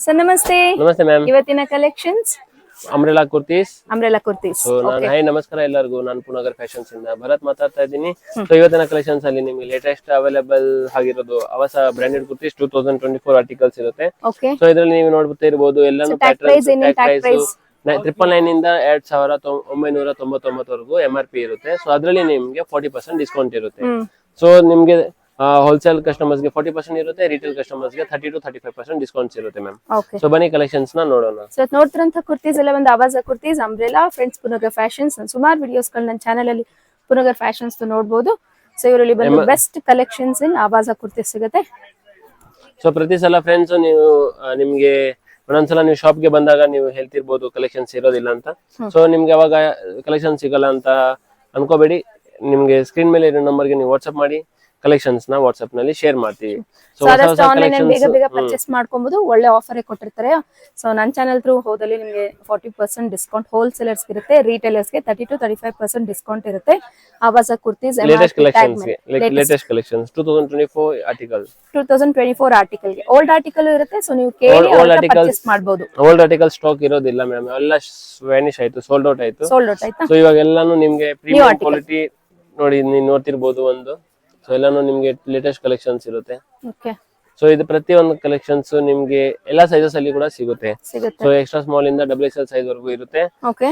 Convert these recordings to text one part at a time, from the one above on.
Sir ನಮಸ್ತೆ. ನಮಸ್ತೆ ma'am. ಇವತ್ತಿನ collections umbrella kurtis. Kurtis. So ನಾನು ಹೈ ನಮಸ್ಕಾರ ಎಲ್ಲರಿಗೂ. ನಾನು ಪುನಗರ್ ಫ್ಯಾಷನ್ಸ್ ಇಂದ ಭರತ್ ಮಾತಾಡ್ತಾ ಇದ್ದೀನಿ. ಸೊ ಇವತ್ತಿನ ಕಲೆಕ್ಷನ್ಸ್ ಅಲ್ಲಿ ನಿಮಗೆ ಲೇಟೆಸ್ಟ್ ಅವೈಲೇಬಲ್ ಆಗಿರೋದು ಹೊಸ ಬ್ರಾಂಡೆಡ್ ಕುರ್ತೀಸ್ 2024 ಆರ್ಟಿಕಲ್ಸ್ ಇರುತ್ತೆ. ಸೊ ಇದರಲ್ಲಿ ನೀವು ನೋಡ್ತಾ ಇರಬಹುದು ಎಲ್ಲಾನು ಪ್ಯಾಟರ್ನ್ಸ್, ಟ್ಯಾಗ್ ಪ್ರೈಸ್ 999 ಇಂದ 2999 ವರೆಗೂ MRP ಇರುತ್ತೆ. ಸೊ ಅದರಲ್ಲಿ ನಿಮಗೆ 40% ಡಿಸ್ಕೌಂಟ್ ಇರುತ್ತೆ. ಸೊ ನಿಮಗೆ ಹೋಲ್ಸೇಲ್ ಕಸ್ಟಮರ್ಸ್ ಗೆ 40% ಇರುತ್ತೆ, ರಿಟೇಲ್ ಕಸ್ಟಮರ್ಸ್ ಗೆ 30 to 35% ಡಿಸ್ಕೌಂಟ್ಸ್ ಇರುತ್ತೆ ಮ್ಯಾಮ್. ಸೊ ಬನ್ನಿ ಕಲೆಕ್ಷನ್ಸ್ ನ ನೋಡೋಣ. ಸೊ ನೋಡ್ತಿರಂತ ಕುರ್ತೀಸ್ ಎಲ್ಲ ಒಂದು ಆವಾಜ kurtis, umbrella, friends Punagar fashions. ಸುಮಾರು ವಿಡಿಯೋಸ್ ಗಳು ನನ್ನ ಚಾನೆಲ್ ಅಲ್ಲಿ ಪುನಗರ್ ಫ್ಯಾಷನ್ಸ್ ನೋಡಬಹುದು. ಸೊ ಇವರಲ್ಲಿ ಬಂದು ಬೆಸ್ಟ್ ಕಲೆಕ್ಷನ್ಸ್ ಇನ್ ಆವಾಜ ಕುರ್ತೀಸ್ ಸಿಗುತ್ತೆ. ಸೊ ಪ್ರತಿ ಸಲ ಫ್ರೆಂಡ್ಸ್ ನೀವು ನಿಮ್ಗೆ ಒಂದೊಂದ್ಸಲ ನೀವು ಶಾಪ್ ಗೆ ಬಂದಾಗ ನೀವು ಹೇಳ್ತಿರ್ಬೋದು ಕಲೆಕ್ಷನ್ಸ್ ಇರೋದಿಲ್ಲ ಅಂತ. ಸೊ ನಿಮ್ಗೆ ಅವಾಗ ಕಲೆಕ್ಷನ್ ಸಿಗಲ್ಲ ಅಂತ ಅನ್ಕೋಬೇಡಿ. ನಿಮ್ಗೆ ಸ್ಕ್ರೀನ್ ಮೇಲೆ ಇರೋ ನಂಬರ್ಗೆ ನೀವು ವಾಟ್ಸ್ಆಪ್ ಮಾಡಿ ಕಲೆಕ್ಷನ್ಸ್ ನ ವಾಟ್ಸ್ಆಪ್ ನಲ್ಲಿ ಶೇರ್ ಮಾಡ್ತೀವಿ. ಸೊ ಆನ್ಲೈನ್ ಬೇಗ ಬೇಗ ಪರ್ಚೇಸ್ ಮಾಡ್ಕೊಬಹುದು. ಒಳ್ಳೆ ಆಫರ್ ಕೊಟ್ಟಿರ್ತಾರೆ. ಸೊ ನನ್ನ ಚಾನೆಲ್ ಥ್ರೂ ಹೋದಲ್ಲಿ ನಿಮಗೆ 40% ಡಿಸ್ಕೌಂಟ್ ಹೋಲ್ಸೇಲರ್ಸ್ ಇರುತ್ತೆ, ರಿಟೇಲರ್ಸ್ ಗೆ 30 to 35% ಡಿಸ್ಕೌಂಟ್ ಇರುತ್ತೆ. ಆವಾಜ ಕುರ್ತೀಸ್ ಲೇಟೆಸ್ಟ್ ಕಲೆಕ್ಷನ್ಸ್ ಗೆ ಲೇಟೆಸ್ಟ್ ಕಲೆಕ್ಷನ್ಸ್ 2024 ಆರ್ಟಿಕಲ್ 2024 ಆರ್ಟಿಕಲ್ ಗೆ ಓಲ್ಡ್ ಆರ್ಟಿಕಲ್ ಇರುತ್ತೆ. ಸೊ ನೀವು ಕೇಳಿ ಪರ್ಚೇಸ್ ಮಾಡಬಹುದು. ಓಲ್ಡ್ ಆರ್ಟಿಕಲ್ ಸ್ಟಾಕ್ ಇರೋದಿಲ್ಲ ಮ್ಯಾಮ್, ಎಲ್ಲ ವ್ಯಾನಿಶ್ ಆಯ್ತು, ಸೋಲ್ಡ್ ಔಟ್ ಆಯ್ತು. ಸೊ ಇವಾಗ ಎಲ್ಲಾನು ನಿಮ್ಗೆ ಪ್ರೀಮಿಯಂ ಕ್ವಾಲಿಟಿ ನೋಡಿ ನೀವು ನೋಡ್ತಿರ್ಬೋದು ಒಂದು. ಸೊ ಎಲ್ಲಾನು ನಿಮ್ಗೆ ಲೇಟೆಸ್ಟ್ ಕಲೆಕ್ಷನ್ಸ್ ಇರುತ್ತೆ. ಸೊ ಇದು ಪ್ರತಿಯೊಂದು ಕಲೆಕ್ಷನ್ಸ್ ನಿಮ್ಗೆ ಎಲ್ಲಾ ಸೈಜಸ್ ಅಲ್ಲಿ ಕೂಡ ಸಿಗುತ್ತೆ. ಸೊ ಎಕ್ಸ್ಟ್ರಾ ಸ್ಮಾಲ್ ಇಂದ XXL ಸೈಜ್ ವರೆಗೂ ಇರುತ್ತೆ.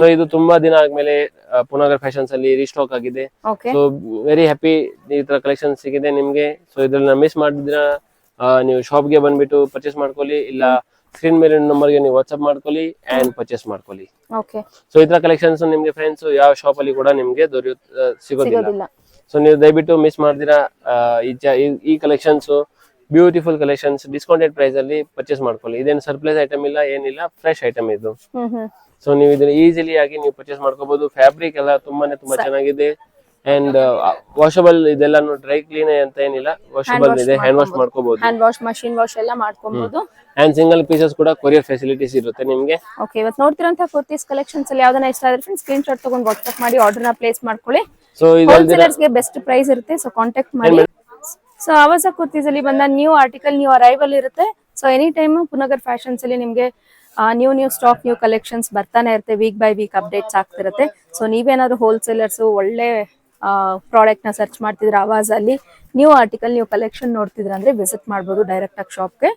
ಸೊ ಇದು ತುಂಬಾ ದಿನ ಆದ್ಮೇಲೆ ಪುನಗರ್ ಫ್ಯಾಷನ್ಸ್ ಅಲ್ಲಿ ರೀಸ್ಟಾಕ್ ಆಗಿದೆ. ಸೊ ವೆರಿ ಹ್ಯಾಪಿ ಈ ತರ ಕಲೆಕ್ಷನ್ ಸಿಗಿದೆ ನಿಮ್ಗೆ. ಸೊ ಇದ್ರನ್ನ ಮಿಸ್ ಮಾಡಿದ್ರ ನೀವು ಶಾಪ್ ಗೆ ಬಂದ್ಬಿಟ್ಟು ಪರ್ಚೇಸ್ ಮಾಡ್ಕೊಳ್ಳಿ, ಇಲ್ಲ ಸ್ಕ್ರೀನ್ ಮೇಲೆ ನಂಬರ್ ಗೆ ನೀವು ವಾಟ್ಸ್ಆಪ್ ಮಾಡ್ಕೊಳ್ಳಿ ಅಂಡ್ ಪರ್ಚೇಸ್ ಮಾಡ್ಕೊಳ್ಳಿ. ಸೊ ಈ ತರ ಕಲೆಕ್ಷನ್ಸ್ ನಿಮ್ಗೆ ಫ್ರೆಂಡ್ಸ್ ಯಾವ ಶಾಪ್ ಅಲ್ಲಿ ಕೂಡ ನಿಮ್ಗೆ ಸಿಗೋದಿಲ್ಲ. ಸೊ ನೀವು ದಯವಿಟ್ಟು ಮಿಸ್ ಮಾಡಿದಿರಾ ಈ collections, beautiful collections discounted price ಅಲ್ಲಿ ಪರ್ಚೇಸ್ ಮಾಡ್ಕೊಳ್ಳಿ. ಇದೇನು ಸರ್ಪ್ರೈಸ್ ಐಟಮ್ ಇಲ್ಲ, ಏನಿಲ್ಲ, ಫ್ರೆಶ್ ಐಟಮ್ ಇದು. ಸೊ ನೀವು ಇದನ್ನ ಈಸಿಲಿ ಆಗಿ ನೀವು ಪರ್ಚೇಸ್ ಮಾಡ್ಕೋಬಹುದು. ಫ್ಯಾಬ್ರಿಕ್ ಎಲ್ಲ ತುಂಬಾ ಚೆನ್ನಾಗಿದೆ ಅಂಡ್ ವಾಷಬಲ್. ಇದೆಲ್ಲಾನು ಡ್ರೈ ಕ್ಲೀನ್ ಅಂತ ಏನಿಲ್ಲ, ವಾಷಬಲ್ ಇದೆ, ಹ್ಯಾಂಡ್ ವಾಶ್ ಮಾಡ್ಕೋಬಹುದು. ಹ್ಯಾಂಡ್ ವಾಶ್, ಮಷೀನ್ ವಾಶ್ ಎಲ್ಲ ಮಾಡ್ಕೋಬಹುದು. ಅಂಡ್ ಸಿಂಗಲ್ ಪೀಸಸ್ ಕೂಡ ಕೊರಿಯರ್ ಫೆಸಿಲಿಟೀಸ್ ಇರುತ್ತೆ ನಿಮ್ಗೆ. ಓಕೆ, ಇವತ್ತು ನೋಡ್ತಿರೋಂತ ಕುರ್ತೀಸ್ ಕಲೆಕ್ಷನ್ಸ್ ಅಲ್ಲಿ ಯಾವ್ದನ್ನ ಇಷ್ಟ ಆದ್ರೆ ಫ್ರೆಂಡ್ಸ್ ಸ್ಕ್ರೀನ್ ಶಾಟ್ ತಗೊಂಡು ವಾಟ್ಸ್ಆಪ್ ಮಾಡಿ ಆರ್ಡರ್ ನ ಪ್ಲೇಸ್ ಮಾಡ್ಕೊಳ್ಳಿ. ಸೊ ಹೋಲ್ಸೇಲರ್ಸ್ ಗೆ ಬೆಸ್ಟ್ ಪ್ರೈಸ್ ಇರುತ್ತೆ. ಸೊ ಕಾಂಟ್ಯಾಕ್ಟ್ ಮಾಡಿ. ಸೊ ಆವಾಜ ಕುರ್ತೀಸ್ ಅಲ್ಲಿ ಬಂದ ನ್ಯೂ ಆರ್ಟಿಕಲ್, ನ್ಯೂ ಅರೈವಲ್ ಇರುತ್ತೆ. So any time Punagar fashions ಅಲ್ಲಿ ನಿಮ್ಗೆ ನ್ಯೂ ಸ್ಟಾಕ್, ನ್ಯೂ ಕಲೆಕ್ಷನ್ಸ್ ಬರ್ತಾನೆ ಇರುತ್ತೆ. ವೀಕ್ ಬೈ ವೀಕ್ ಅಪ್ಡೇಟ್ಸ್ ಆಗ್ತಿರುತ್ತೆ. ಸೊ ನೀವೇನಾದ್ರು ಹೋಲ್ಸೇಲರ್ಸ್ ಒಳ್ಳೆ ಪ್ರಾಡಕ್ಟ್ ನ ಸರ್ಚ್ ಮಾಡ್ತಿದ್ರೆ ಆವಾಜ್ ಅಲ್ಲಿ ನ್ಯೂ ಆರ್ಟಿಕಲ್, ನ್ಯೂ ಕಲೆಕ್ಷನ್ ನೋಡ್ತಿದ್ರ ಅಂದ್ರೆ ವಿಸಿಟ್ ಮಾಡ್ಬೋದು ಡೈರೆಕ್ಟ್ ಆಗಿ ಶಾಪ್ಗೆ.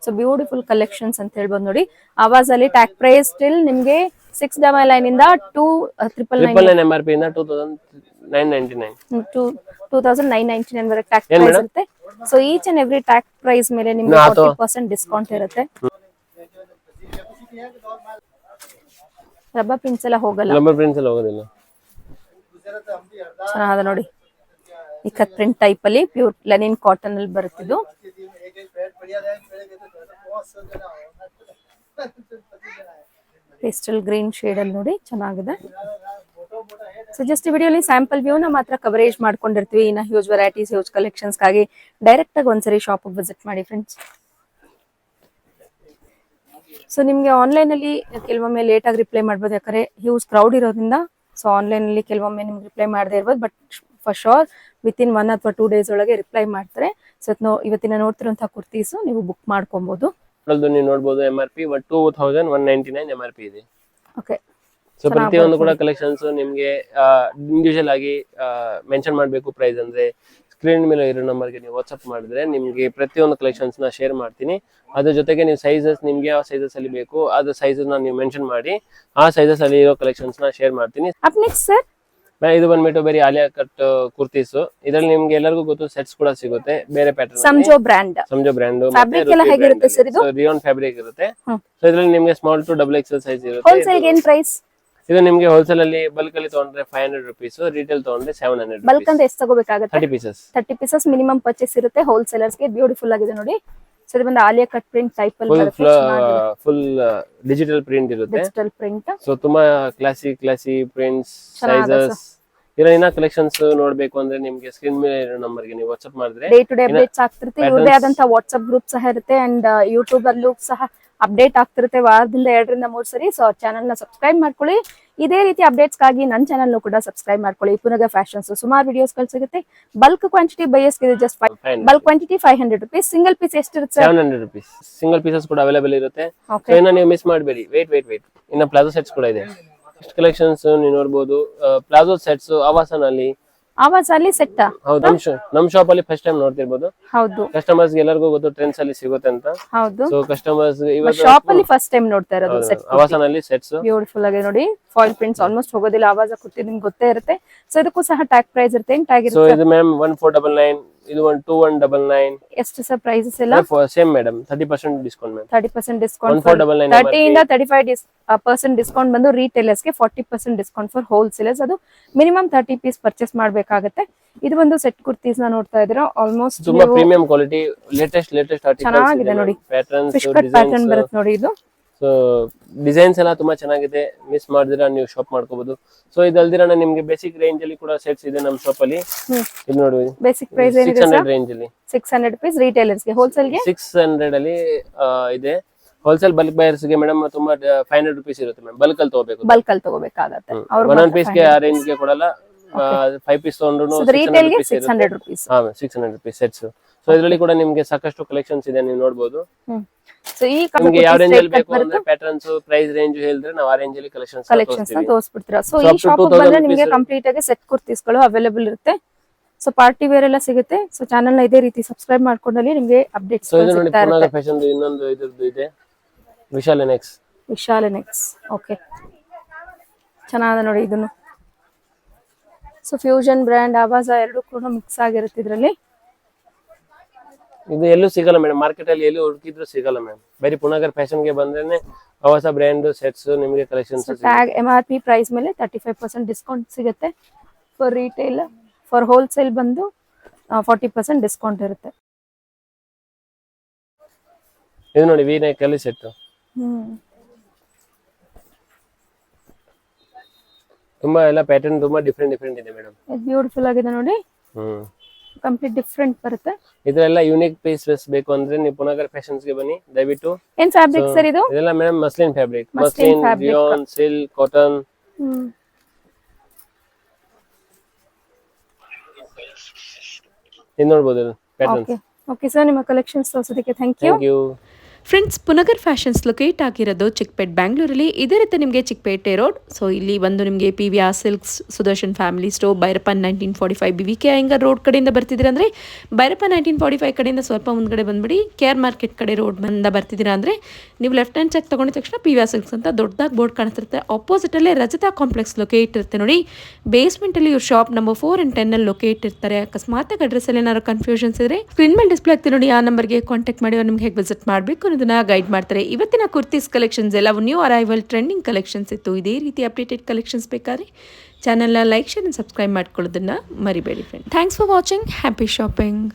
ಸೊ ಬ್ಯೂಟಿಫುಲ್ ಕಲೆಕ್ಷನ್ಸ್ ಅಂತ ಹೇಳ್ಬೋದು ನೋಡಿ. ಆವಾಜ್ ಅಲ್ಲಿ ಟ್ಯಾಗ್ ಪ್ರೈಸ್ ಸ್ಟಿಲ್ ನಿಮ್ಗೆ 699 ಇಂದ 2999 MRP ಇಂದ 2999 ವರೆಗೆ ಟ್ಯಾಗ್ ಪ್ರೈಸ್ ಇರುತ್ತೆ. So each and every tag price ಮೇಲೆ ನಿಮ್ಗೆ 40% ಡಿಸ್ಕೌಂಟ್ ಇರುತ್ತೆ. ರಬ್ಬರ್ ಪ್ರಿಂಟ್ಸ್ ಎಲ್ಲ ಹೋಗಲ್ಲ. ಚೆನ್ನಾಗಿದೆ ನೋಡಿ. ಇಕತ್ ಪ್ರಿಂಟ್ ಟೈಪ್ ಅಲ್ಲಿ ಪ್ಯೂರ್ ಲೆನಿನ್ ಕಾಟನ್ ಅಲ್ಲಿ ಬರುತ್ತಿದ್ದು. ಪೇಸ್ಟಲ್ ಗ್ರೀನ್ ಶೇಡ್ ಅಲ್ಲಿ ನೋಡಿ, ಚೆನ್ನಾಗಿದೆ. ಸೊ ಜಸ್ಟ್ ವಿಡಿಯೋಲಿ ಸ್ಯಾಂಪಲ್ ವ್ಯೂ ನ ಮಾತ್ರ ಕವರೇಜ್ ಮಾಡ್ಕೊಂಡಿರ್ತೀವಿ. ಇನ್ನ ಹ್ಯೂಜ್ ವೆರೈಟೀಸ್, ಹ್ಯೂಜ್ ಕಲೆಕ್ಷನ್ಸ್ ಗಾಗಿ ಡೈರೆಕ್ಟ್ ಆಗಿ ಒಂದ್ಸರಿ ಶಾಪ್ ವಿಸಿಟ್ ಮಾಡಿ ಫ್ರೆಂಡ್ಸ್. ಸೊ ನಿಮ್ಗೆ ಆನ್ಲೈನ್ ಅಲ್ಲಿ ಕೆಲವೊಮ್ಮೆ ಲೇಟ್ ಆಗಿ ರಿಪ್ಲೈ ಮಾಡ್ಬೋದು, ಯಾಕಂದ್ರೆ ಹ್ಯೂಜ್ ಕ್ರೌಡ್ ಇರೋದ್ರಿಂದ. ಸೊ ಆನ್ಲೈನ್ ಅಲ್ಲಿ ಕೆಲವೊಮ್ಮೆ ನಿಮ್ಗೆ ರಿಪ್ಲೈ ಮಾಡದೇ ಇರ್ಬೋದು, ಬಟ್ ಫಾರ್ ಶೋರ್ ವಿತಿನ್ 1 ಅಥವಾ 2 ಡೇಸ್ ಒಳಗೆ ರಿಪ್ಲೈ ಮಾಡ್ತಾರೆ. ಸೊ ಇವತ್ತಿನ ನೋಡ್ತಿರೋಂತಹ ಕುರ್ತೀಸ್ ನೀವು ಬುಕ್ ಮಾಡ್ಕೊಬಹುದು. ನೀವು ನೋಡಬಹುದು MRP 2199 MRP ಇದೆ. ಓಕೆ. ಸೊ ಪ್ರತಿಯೊಂದು ಕೂಡ ಕಲೆಕ್ಷನ್ಸ್ ನಿಮ್ಗೆ ಇಂಡಿವಿಜುವಲ್ ಆಗಿ ಮೆನ್ಷನ್ ಮಾಡಬೇಕು ಪ್ರೈಸ್ ಅಂದ್ರೆ ಸ್ಕ್ರೀನ್ ಮೇಲೆ ಇರೋ ನಂಬರ್ಗೆ ನೀವು ವಾಟ್ಸ್ಆಪ್ ಮಾಡಿದ್ರೆ ನಿಮ್ಗೆ ಪ್ರತಿಯೊಂದು ಕಲೆಕ್ಷನ್ಸ್ ನ ಶೇರ್ ಮಾಡ್ತೀನಿ. ಅದ್ರ ಜೊತೆಗೆ ನೀವು ಸೈಜಸ್, ನಿಮ್ಗೆ ಯಾವ ಸೈಜಸ್ ಅಲ್ಲಿ ಬೇಕು ಅದ್ರ ಸೈಜಸ್ ನ ನೀವು ಮೆನ್ಷನ್ ಮಾಡಿ ಆ ಸೈಜಸ್ ಅಲ್ಲಿ ಇರೋ ಕಲೆಕ್ಷನ್ಸ್ ನ ಶೇರ್ ಮಾಡ್ತೀನಿ. ಸರ್ ಇದು ಬಂದ್ಬಿಟ್ಟು ಬರೀ ಆಲಿಯಾ ಕಟ್ ಕುರ್ತೀಸ್. ಇದ್ರಲ್ಲಿ ನಿಮ್ಗೆ ಎಲ್ಲರಿಗೂ ಗೊತ್ತು ಸೆಟ್ಸ್ ಕೂಡ ಸಿಗುತ್ತೆ ಬೇರೆ ಪ್ಯಾಟರ್ನ್. ಸಂಜೋ ಬ್ರ್ಯಾಂಡ್ ಫ್ಯಾಬ್ರಿಕ್ ಎಲ್ಲ ಹೇಗಿರುತ್ತೆ ಸರ್? ಇದು ರಿಯಾನ್ ಫ್ಯಾಬ್ರಿಕ್ ಇರುತ್ತೆ. ಸೊ ಇದ್ರಲ್ಲಿ ನಿಮ್ಗೆ ಸ್ಮಾಲ್ ಟು XXL ಸೈಜ್ ಇರುತ್ತೆ. ಹೋಲ್ಸೇಲ್ ಏನ್ ಪ್ರೈಸ್? ಇದು ನಿಮ್ಗೆ ಹೋಲ್ಸೇಲ್ ಅಲ್ಲಿ ಬಲ್ಕ್ ಅಲ್ಲಿ ತಗೊಂಡ್ರೆ 500 rupees, ರಿಟೇಲ್ ತಗೊಂಡ್ರೆ 700 ಬಲ್ಕ್ ಅಂತ ಎಷ್ಟು ತಗೋಬೇಕಾಗುತ್ತೆ? 30 ಪೀಸಸ್ ಮಿನಿಮಮ್ ಪರ್ಚೇಸ್ ಇರುತ್ತೆ ಹೋಲ್ಸೇಲರ್ಸ್ ಗೆ. ಬ್ಯೂಟಿಫುಲ್ ಆಗಿದೆ ನೋಡಿ. ಸೊ ಇದು ಬಂದು ಆಲಿಯಾ ಕಟ್ ಪ್ರಿಂಟ್ ಟೈಪ್ ಅಲ್ಲಿ ಬರುತ್ತೆ. ಫುಲ್ ಡಿಜಿಟಲ್ ಪ್ರಿಂಟ್ ಇರುತ್ತೆ. Digital print. ಸೊ ತುಂಬಾ ಕ್ಲಾಸಿ ಪ್ರಿಂಟ್ಸ್, ಸೈಜಸ್. ಇನ್ನ ಕಲೆಕ್ಷನ್ಸ್ ನೋಡ್ಬೇಕು ಅಂದ್ರೆ ನಿಮ್ಗೆ ಸ್ಕ್ರೀನ್ ಮೇಲೆ ಇರೋ ನಂಬರ್ ಗೆ ನೀವು ವಾಟ್ಸ್ಆಪ್ ಮಾಡಿದ್ರೆ ಡೇ ಟು ಡೇ ಅಪ್ಡೇಟ್ಸ್ ಆಗ್ತಿರುತ್ತೆ. ಇವ್ರದೇ ಆದಂತ ವಾಟ್ಸ್ಆಪ್ ಗ್ರೂಪ್ ಸಹ ಇರುತ್ತೆ ಅಂಡ್ ಯೂಟ್ಯೂಬ್ ಅಲ್ಲೂ ಸಹ ಅಪ್ಡೇಟ್ ಆಗ್ತಿರುತ್ತೆ ವಾರದಿಂದ 2 ರಿಂದ 3 ಸರಿ. ಸೊ ಚಾನೆಲ್ ನ ಸಬ್ಸ್ಕ್ರೈಬ್ ಮಾಡ್ಕೊಳ್ಳಿ. ಇದೇ ರೀತಿ ಅಪ್ಡೇಟ್ಸ್ಗಾಗಿ ನನ್ನ ಚಾನಲ್ ಕೂಡ ಸಬ್ಸ್ಕ್ರೈಬ್ ಮಾಡ್ಕೊಳ್ಳಿ. ಪುನಗ ಫ್ಯಾಷನ್ಸ್ ಸುಮಾರು ವಿಡಿಯೋಸ್ಗಳು ಸಿಗುತ್ತೆ. ಬಲ್ಕ್ ಕ್ವಾಂಟಿಟಿ ಬೈಯರ್ಸ್ಗೆ just bulk quantity 500 rupees. Single piece ಎಷ್ಟಿರುತ್ತೆ? 700 rupees. ಸಿಂಗಲ್ ಪೀಸಸ್ ಕೂಡ ಅವೈಲೇಬಲ್ ಇರುತ್ತೆ. Okay. ಸೊ ಇನ್ನ ನೀವು ಮಿಸ್ ಮಾಡಬೇಡಿ. ವೇಟ್ ಇನ್ನ ಪ್ಲಾಜೋ ಸೆಟ್ಸ್ ಕೂಡ ಇದೆ. ಇಷ್ಟು ಕಲೆಕ್ಷನ್ಸ್ ನೀವು ನೋಡಬಹುದು. ಪ್ಲಾಜೋ ಸೆಟ್ಸ್ ಆವಾಸನಲ್ಲಿ ಸೆಟ್. ಹೌದು, ನಮ್ ಶಾಪ್ ಅಲ್ಲಿ ಫಸ್ಟ್ ಟೈಮ್ ನೋಡ್ತಿರ್ಬೋದು. ಹೌದು, ಕಸ್ಟಮರ್ಸ್ ಎಲ್ಲರಿಗೂ ಗೊತ್ತು ಟ್ರೆಂಡ್ಸ್ ಅಲ್ಲಿ ಸಿಗುತ್ತೆ ಅಂತ. ಹೌದು, ಸೊ ಕಸ್ಟಮರ್ಸ್ ಶಾಪ್ ಅಲ್ಲಿ ಫಸ್ಟ್ ಟೈಮ್ ನೋಡ್ತಾ ಇರೋದು ಸೆಟ್. ಆವಾಸನಲ್ಲಿ ಸೆಟ್ಸ್ ಬ್ಯೂಟಿಫುಲ್ ಆಗಿ ನೋಡಿ, ಫಾಯಿಲ್ ಪ್ರಿಂಟ್ಸ್ ಆಲ್ಮೋಸ್ಟ್ ಹೋಗೋದಿಲ್ಲ. ಆವಾಜ ಕುರ್ತಿ ನಿಮ್ಗೆ ಗೊತ್ತೇ ಇರುತ್ತೆ. ಸೊ ಇದಕ್ಕೂ ಸಹ ಟ್ಯಾಗ್ ಪ್ರೈಸ್ ಇರುತ್ತೆ. ಏನ್ ಟ್ಯಾಗ್ ಸೊ ಇರುತ್ತೆ? ಇದು ಮ್ಯಾಮ್ 1499, ಇದು 2199. ಎಷ್ಟು ಸರ್ ಪ್ರೈಸಸ್ ಎಲ್ಲ? Same madam, 30% discount ma'am. 30% discount. 1499 30 ಇಂದ 35% ಡಿಸ್ಕೌಂಟ್ ಬಂದು ರೀಟೇಲರ್ಸ್ ಗೆ, 40% ಡಿಸ್ಕೌಂಟ್ ಫಾರ್ ಹೋಲ್ಸೇಲರ್ಸ್. ಅದು ಮಿನಿಮಮ್ 30 ಪೀಸ್ ಪರ್ಚೇಸ್ ಮಾಡ್ಬೇಕಾಗತ್ತೆ. ಇದು ಒಂದು ಸೆಟ್ ಕುರ್ತೀಸ್ ನ ನೋಡ್ತಾ ಇದ್ದೀರಾ. ಆಲ್ಮೋಸ್ಟ್ ತುಂಬಾ ಪ್ರೀಮಿಯಂ ಕ್ವಾಲಿಟಿ, ಲೇಟೆಸ್ಟ್ ಆರ್ಟಿಕಲ್ಸ್ ಚೆನ್ನಾಗಿದೆ ನೋಡಿ. ಪ್ಯಾಟರ್ನ್ಸ್, ಫಿಶ್ ಕಟ್ ಪ್ಯಾಟರ್ನ್ ಬರುತ್ತೆ ನೋಡಿ ಇದು. ಸೊ ಡಿಸೈನ್ಸ್ ಎಲ್ಲ ತುಂಬಾ ಚೆನ್ನಾಗಿದೆ. ಮಿಸ್ ಮಾಡಿದಿರಾ ನೀವು ಶಾಪ್ ಮಾಡ್ಕೋಬಹುದು. ಸೊ ಇದಲ್ದಿರ ನಿಮ್ಗೆ ಬೇಸಿಕ್ ರೇಂಜ್ ಅಲ್ಲಿ ಕೂಡ ಸೆಟ್ಸ್ ಇದೆ ನಮ್ಮ ಶಾಪ್ ಅಲ್ಲಿ. ಇದು ನೋಡಿ, ಬೇಸಿಕ್ ಪ್ರೈಸ್ ಏನಿದೆ 600 ರೇಂಜ್ ಅಲ್ಲಿ. 600 rupees ರೀಟೇಲರ್ಸ್ ಗೆ. ಹೋಲ್ಸೇಲ್ ಗೆ 600 ಅಲ್ಲಿ ಇದೆ. ಹೋಲ್ಸೇಲ್ ಬಲ್ಕ್ ಬೈಯರ್ಸ್ ಗೆ ಮೇಡಮ್ ತುಂಬಾ 500 rupees ಇರುತ್ತೆ ಮ್ಯಾಮ್. ಬಲ್ಕ್ ಅಲ್ಲಿ ತಗೋಬೇಕು. ಬಲ್ಕ್ ಅಲ್ಲಿ ತಗೋಬೇಕಾಗತ್ತೆ. ಒಂದೊಂದು ಪೀಸ್ ಗೆ ಆ ರೇಂಜ್ ಗೆ ಕೊಡಲ್ಲ. 5 ಪೀಸ್ ತಗೊಂಡ್ರು ರೀಟೇಲ್ ಗೆ 600 rupees. 600 rupees sets. ಸೊ ಇದರಲ್ಲಿ ಕೂಡ ನಿಮ್ಗೆ ಸಾಕಷ್ಟು ಕಲೆಕ್ಷನ್ಸ್ ಇದೆ, ನೀವು ನೋಡಬಹುದು. ಸೊ ಈ ನಿಮ್ಗೆ ಯಾವ ರೇಂಜ್ ಅಲ್ಲಿ ಬೇಕು ಅಂದ್ರೆ ಪ್ಯಾಟರ್ನ್ಸ್, ಪ್ರೈಸ್ ರೇಂಜ್ ಹೇಳಿದ್ರೆ ನಾವು ಆ ರೇಂಜ್ ಅಲ್ಲಿ ಕಲೆಕ್ಷನ್ಸ್ ತೋರಿಸ್ಬಿಡ್ತೀರಾ. ಸೊ ಈ ಶಾಪ್ ಬಂದ್ರೆ ನಿಮಗೆ ಕಂಪ್ಲೀಟ್ ಆಗಿ ಸೆಟ್ ಕುರ್ತೀಸ್ಗಳು ಅವೈಲೇಬಲ್ ಇರುತ್ತೆ. ಸೊ ಪಾರ್ಟಿ ವೇರ್ ಎಲ್ಲ ಸಿಗುತ್ತೆ. ಸೊ ಚಾನೆಲ್ ನ ಇದೇ ರೀತಿ ಸಬ್ಸ್ಕ್ರೈಬ್ ಮಾಡ್ಕೊಂಡಲ್ಲಿ ನಿಮಗೆ ಅಪ್ಡೇಟ್ಸ್ ಸೊ ಇದು ನೋಡಿ, ಪುನಗ ಫ್ಯಾಷನ್ ಇನ್ನೊಂದು ಇದ್ರದ್ದು ಇದೆ, ವಿಶಾಲ್ ನೆಕ್ಸ್. ಓಕೆ, ಚೆನ್ನಾಗಿದೆ ನೋಡಿ ಇದನ್ನು. ಸೊ ಫ್ಯೂಷನ್ ಬ್ರ್ಯಾಂಡ್ ಆವಾಜ ಎರಡು ಕೂಡ ಮಿಕ್ಸ್ ಆಗಿರುತ್ತೆ ಇದರಲ್ಲಿ. ಇದು ಎಲ್ಲೂ ಸಿಗಲ್ಲ ಮೇಡಮ್, ಮಾರ್ಕೆಟ್ ಅಲ್ಲಿ ಎಲ್ಲಿ ಹುಡುಕಿದ್ರು ಸಿಗಲ್ಲ ಮ್ಯಾಮ್. ಬರೀ ಪುನಗರ್ ಫ್ಯಾಷನ್ ಗೆ ಬಂದ್ರೆ ಹೊಸ ಬ್ರ್ಯಾಂಡ್ ಸೆಟ್ಸ್ ನಿಮಗೆ ಕಲೆಕ್ಷನ್ಸ್. ಟ್ಯಾಗ್ MRP ಪ್ರೈಸ್ ಮೇಲೆ 35% ಡಿಸ್ಕೌಂಟ್ ಸಿಗುತ್ತೆ. ಫಾರ್ ರಿಟೇಲ್, ಫಾರ್ ಹೋಲ್ಸೇಲ್ ಬಂದು 40% ಡಿಸ್ಕೌಂಟ್ ಇರುತ್ತೆ. ಇದು ನೋಡಿ, ವಿ ನೆಕ್ ಅಲ್ಲಿ ಸೆಟ್ ತುಂಬಾ ಎಲ್ಲ ಪ್ಯಾಟರ್ನ್ ತುಂಬಾ ಡಿಫರೆಂಟ್ ಇದೆ ಮೇಡಮ್. ಬ್ಯೂಟಿಫುಲ್ ಆಗಿದೆ ನೋಡಿ. ಕಂಪ್ಲೀಟ್ ಡಿಫರೆಂಟ್ ಬರುತ್ತೆ. ಇದೆಲ್ಲ ಯೂನಿಕ್ ಪೀಸಸ್ ಬೇಕು ಅಂದ್ರೆ ನೀವು ಪುನಗರ್ ಫ್ಯಾಷನ್ಸ್ ಗೆ ಬನ್ನಿ ದಯವಿಟ್ಟು. ಏನ್ ಫ್ಯಾಬ್ರಿಕ್ ಸರ್ ಇದು? ಇದೆಲ್ಲ madam muslin fabric, rayon, silk, cotton. ಇದು ನೋಡಬಹುದು ಪ್ಯಾಟರ್ನ್ಸ್. ಓಕೆ ಸರ್, ನಿಮ್ಮ ಕಲೆಕ್ಷನ್ಸ್ ತೋರಿಸೋದಕ್ಕೆ thank you. Friends, Punagar fashions locate ಆಗಿರೋದು ಚಿಕ್ಕಪೇಟೆ, ಬ್ಯಾಂಗ್ಳೂರಲ್ಲಿ. ಇದೇ ರೀತಿ ನಿಮಗೆ ಚಿಕ್ಕಪೇಟೆ ರೋಡ್. ಸೊ ಇಲ್ಲಿ ಬಂದು ನಿಮಗೆ PVR silks, Sudarshan family store, Bhyrappa 1945 BVK Iyengar road ಕಡೆಯಿಂದ ಬರ್ತಿದ್ದೀರಾ ಅಂದರೆ ಭೈರಪ್ಪ 1945 ಕಡೆಯಿಂದ ಸ್ವಲ್ಪ ಮುಂದ್ಗಡೆ ಬಂದ್ಬಿಡಿ. KR ಮಾರ್ಕೆಟ್ ಕಡೆ ರೋಡ್ ಬಂದ ಬರ್ತಿದ್ದೀರಾ ಅಂದರೆ ನೀವು ಲೆಫ್ಟ್ ಹ್ಯಾಂಡ್ ಚೆಕ್ ತೊಗೊಂಡ ತಕ್ಷಣ PVR ಸಿಲ್ಕ್ಸ್ ಅಂತ ದೊಡ್ಡದಾಗಿ ಬೋರ್ಡ್ ಕಾಣಿಸ್ತಿರುತ್ತೆ. ಆಪೋಸಿಟಲ್ಲೇ ರಜತಾ ಕಾಂಪ್ಲೆಕ್ಸ್ ಲೊಕೇಟ್ ಇರುತ್ತೆ ನೋಡಿ. ಬೇಸ್ಮೆಂಟಲ್ಲಿ ಇವ್ರ ಶಾಪ್ ನಂಬರ್ 4 and 10 ಅಲ್ಲಿ ಲೊಕೇಟ್ ಇರ್ತಾರೆ. ಅಕಸ್ಮಾತ್ ಅಡ್ರೆಸ್ಸಲ್ಲಿ ಏನಾದ್ರು ಕನ್ಫ್ಯೂಷನ್ಸ್ ಇದ್ರೆ ಸ್ಕ್ರೀನ್ ಮೇಲೆ ಡಿಸ್ಪ್ಲೇ ಆಗ್ತೀವಿ ನೋಡಿ, ಆ ನಂಬರ್ಗೆ ಕಾಂಟ್ಯಾಕ್ಟ್ ಮಾಡಿ ನಿಮ್ಗೆ ಹೇಗೆ ವಿಸಿಟ್ ಮಾಡಬೇಕು ಅನ್ನೋದನ್ನ ಗೈಡ್ ಮಾಡ್ತಾರೆ. ಇವತ್ತಿನ ಕುರ್ತೀಸ್ ಕಲೆಕ್ಷನ್ಸ್ ಎಲ್ಲ ನ್ಯೂ ಅರೈವಲ್ ಟ್ರೆಂಡಿಂಗ್ ಕಲೆಕ್ಷನ್ಸ್ ಇತ್ತು. ಇದೇ ರೀತಿ ಅಪ್ಡೇಟೆಡ್ ಕಲೆಕ್ಷನ್ಸ್ ಬೇಕಾದ್ರೆ ಚಾನೆಲ್ನ ಲೈಕ್, ಶೇರ್ ಅಂಡ್ ಸಬ್ಸ್ಕ್ರೈಬ್ ಮಾಡ್ಕೊಳ್ಳೋದನ್ನ ಮರಿಬೇಡಿ friend. Thanks for watching. Happy shopping.